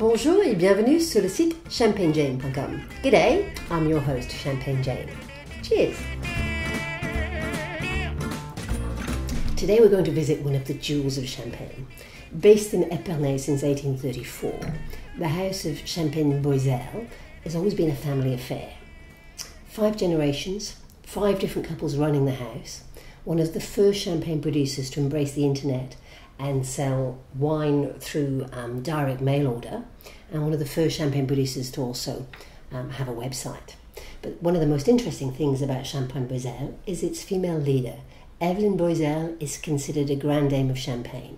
Bonjour et bienvenue sur le site champagnejayne.com. G'day, I'm your host Champagne Jayne. Cheers! Today we're going to visit one of the jewels of Champagne. Based in Epernay since 1834, the house of Champagne Boizel has always been a family affair. 5 generations, 5 different couples running the house, one of the first champagne producers to embrace the internet and sell wine through direct mail order, and one of the first champagne producers to also have a website. But one of the most interesting things about Champagne Boizel is its female leader. Evelyne Boizel is considered a grande dame of champagne.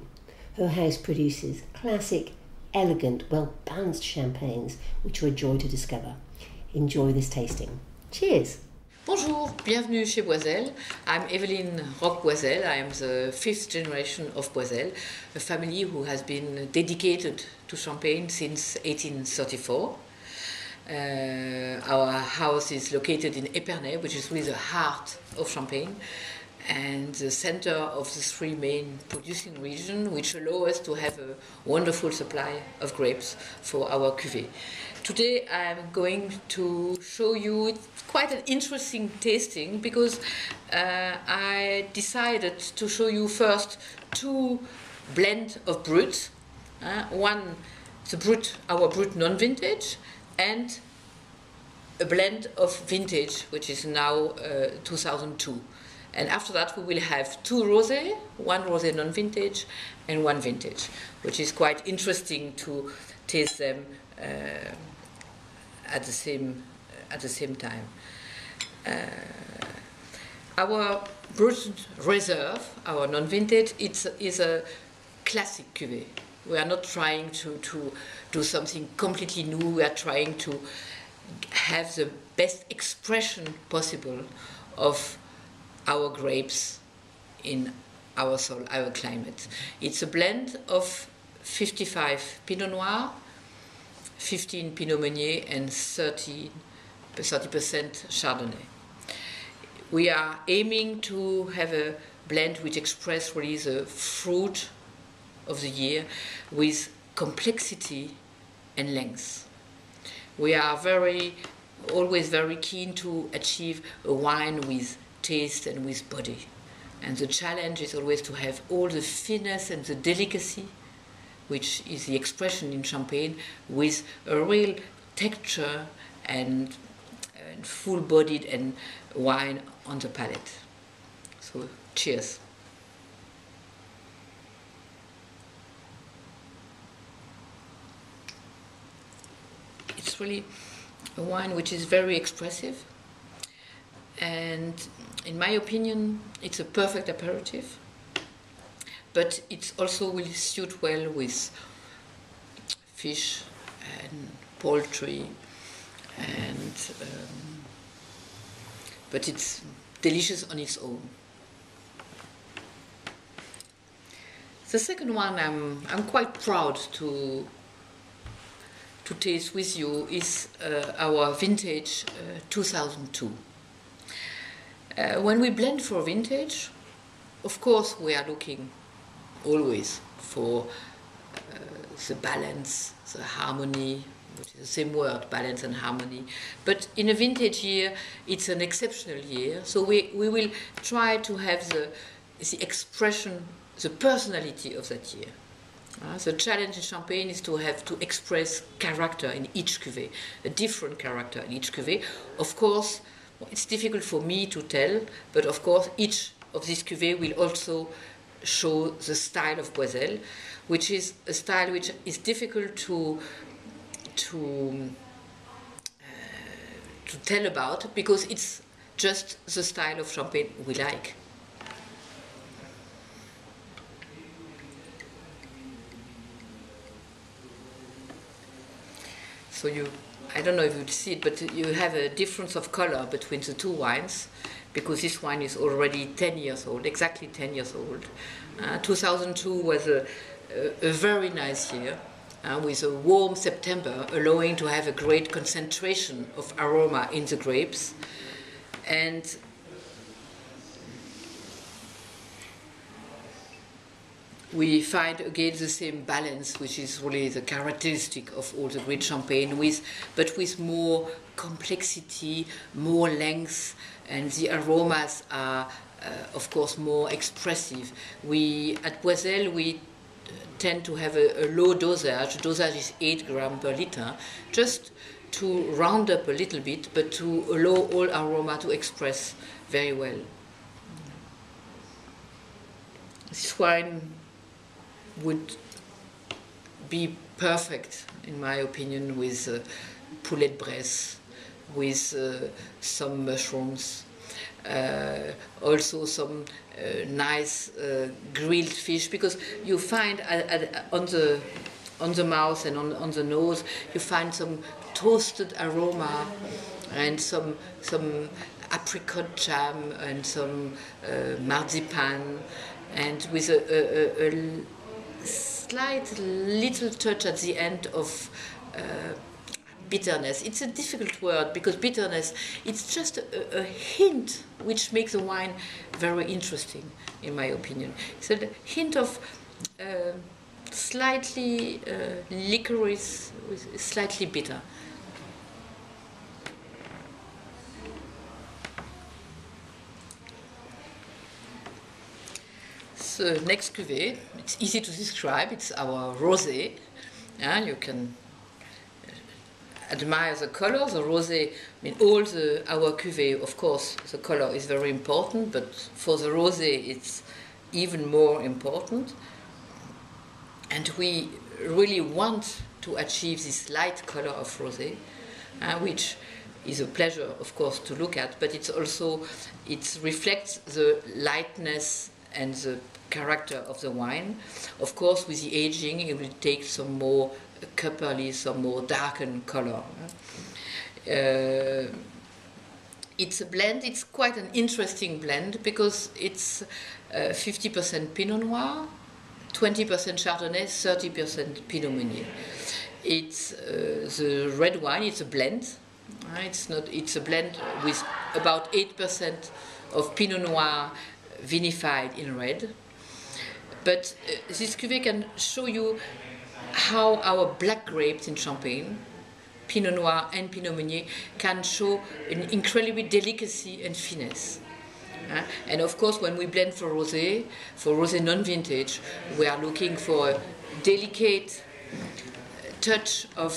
Her house produces classic, elegant, well-balanced champagnes, which are a joy to discover. Enjoy this tasting. Cheers! Bonjour, bienvenue chez Boiselle. I'm Evelyne Roques Boizel. I am the 5th generation of Boiselle, a family who has been dedicated to Champagne since 1834. Our house is located in Epernay, which is really the heart of Champagne, and the center of the 3 main producing regions, which allow us to have a wonderful supply of grapes for our cuvée. Today I'm going to show you quite an interesting tasting because I decided to show you first 2 blends of Brut. One, the Brut, our Brut non-vintage, and a blend of vintage, which is now 2002. And after that we will have 2 rosé, 1 rosé non-vintage and 1 vintage, which is quite interesting to taste them at the same time. Our Brut Reserve, our non-vintage, is a classic cuvée. We are not trying to do something completely new. We are trying to have the best expression possible of our grapes in our soil, our climate. It's a blend of 55 Pinot Noir, 15 Pinot Meunier and 30% Chardonnay. We are aiming to have a blend which expresses really the fruit of the year with complexity and length. We are always very keen to achieve a wine with taste and with body. And the challenge is always to have all the finesse and the delicacy, which is the expression in Champagne, with a real texture and full-bodied and wine on the palate. So, cheers. It's really a wine which is very expressive, and in my opinion it's a perfect aperitif, but it also will suit well with fish and poultry, and but it's delicious on its own. The second one I'm quite proud to taste with you is our vintage 2002. When we blend for vintage, of course we are looking always for the balance, the harmony, which is the same word, balance and harmony. But in a vintage year, it's an exceptional year, so we will try to have the expression, the personality of that year. The challenge in Champagne is to have to express character in each cuvée, a different character in each cuvée. Of course, it's difficult for me to tell, but of course each of these cuvées will also show the style of Boiselle, which is a style which is difficult to tell about, because it's just the style of Champagne we like. So I don't know if you'd see it, but you have a difference of color between the 2 wines, because this wine is already 10 years old, exactly 10 years old. 2002 was a very nice year, with a warm September, allowing to have a great concentration of aroma in the grapes. And we find again the same balance, which is really the characteristic of all the great champagne, but with more complexity, more length, and the aromas are, of course, more expressive. At Boizel, we tend to have a low dosage. Dosage is 8 grams per liter, just to round up a little bit, but to allow all aroma to express very well. This wine would be perfect, in my opinion, with poulet de Bresse, with some mushrooms, also some nice grilled fish, because you find on the mouth and on the nose, you find some toasted aroma and some apricot jam and some marzipan, and with a slight little touch at the end of bitterness. It's a difficult word, because bitterness, it's just a hint which makes the wine very interesting, in my opinion. It's a hint of slightly licorice, slightly bitter. The next cuvée, it's easy to describe, it's our rosé. You can admire the color. The rosé, I mean, our cuvée, of course, the color is very important, but for the rosé, it's even more important. And we really want to achieve this light color of rosé, which is a pleasure, of course, to look at, but it reflects the lightness and the character of the wine. Of course, with the aging, it will take some more coppery, some more darkened color. It's a blend. It's quite an interesting blend, because it's 50% Pinot Noir, 20% Chardonnay, 30% Pinot Meunier. It's the red wine. It's a blend. It's a blend with about 8% of Pinot Noir vinified in red. But this cuvée can show you how our black grapes in Champagne, Pinot Noir and Pinot Meunier, can show an incredible delicacy and finesse. And of course, when we blend for rosé non-vintage, we are looking for a delicate touch of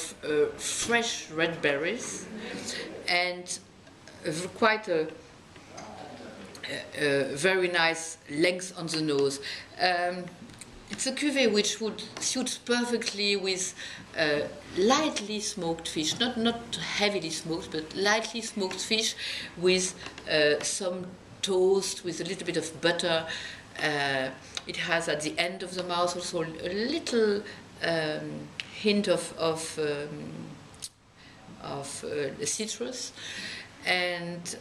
fresh red berries and quite a very nice length on the nose. It's a cuvée which would suit perfectly with lightly smoked fish, not heavily smoked, but lightly smoked fish with some toast, with a little bit of butter. It has at the end of the mouth also a little hint of citrus. And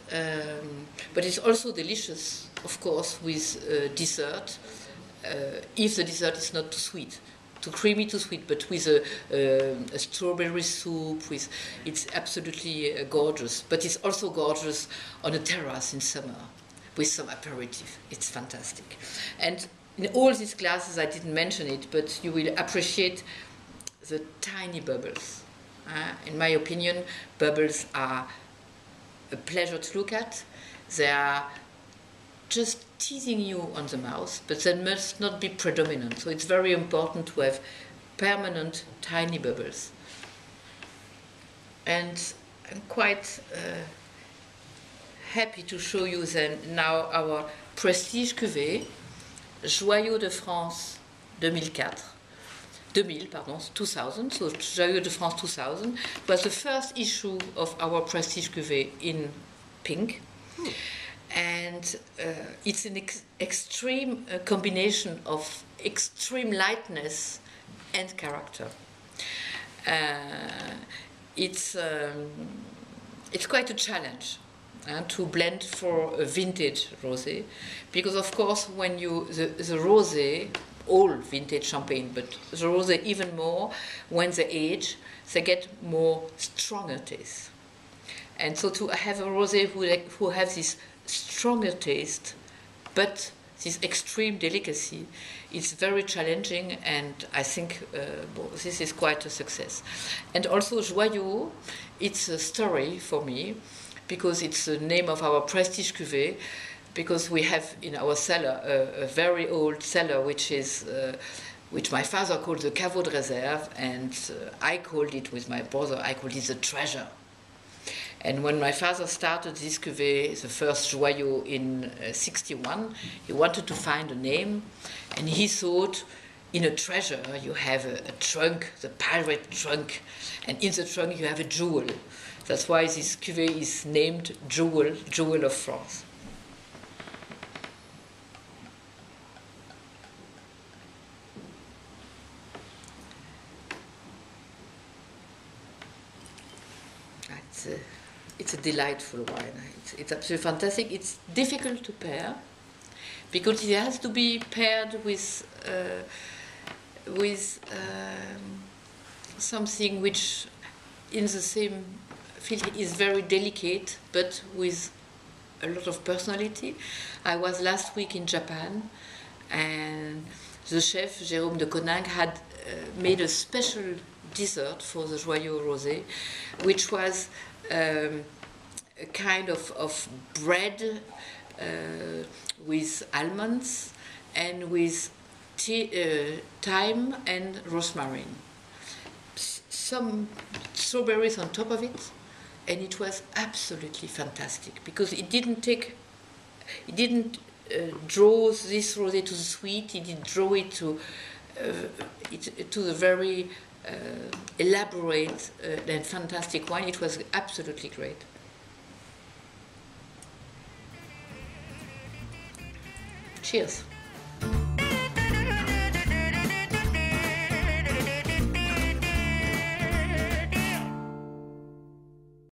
but it's also delicious, of course, with dessert, if the dessert is not too sweet, too creamy, too sweet, but with a strawberry soup. It's absolutely gorgeous. But it's also gorgeous on a terrace in summer with some aperitif. It's fantastic. And in all these glasses, I didn't mention it, but you will appreciate the tiny bubbles. In my opinion, bubbles are a pleasure to look at. They are just teasing you on the mouth, but they must not be predominant. So it's very important to have permanent tiny bubbles. And I'm quite happy to show you then now our prestige cuvée, Joyaux de France 2000, so Joyaux de France 2000 was the first issue of our prestige cuvée in pink. And it's an extreme combination of extreme lightness and character. It's quite a challenge to blend for a vintage rosé, because of course when the rosé, all vintage champagne, but the rosé even more, when they age, they get more stronger taste. And so to have a rosé who has this stronger taste, but this extreme delicacy. It's very challenging, and I think this is quite a success. And also Joyeux, it's a story for me, because it's the name of our prestige cuvée, because we have in our cellar a very old cellar, which my father called the caveau de réserve, and I called it with my brother, I called it the treasure. And when my father started this cuvée, the first Joyeux in 61, he wanted to find a name, and he thought, in a treasure you have a trunk, the pirate trunk, and in the trunk you have a jewel. That's why this cuvée is named Jewel, Jewel of France. It's a delightful wine. It's absolutely fantastic. It's difficult to pair because it has to be paired with something which, in the same field, is very delicate, but with a lot of personality. I was last week in Japan, and the chef Jérôme de Coninck had made a special dessert for the Joyeux rosé, which was a kind of bread with almonds and with thyme and rosemary. Some strawberries on top of it, and it was absolutely fantastic because it didn't draw this rosé to the sweet. It did draw it to the very elaborate and fantastic wine. It was absolutely great. Cheers.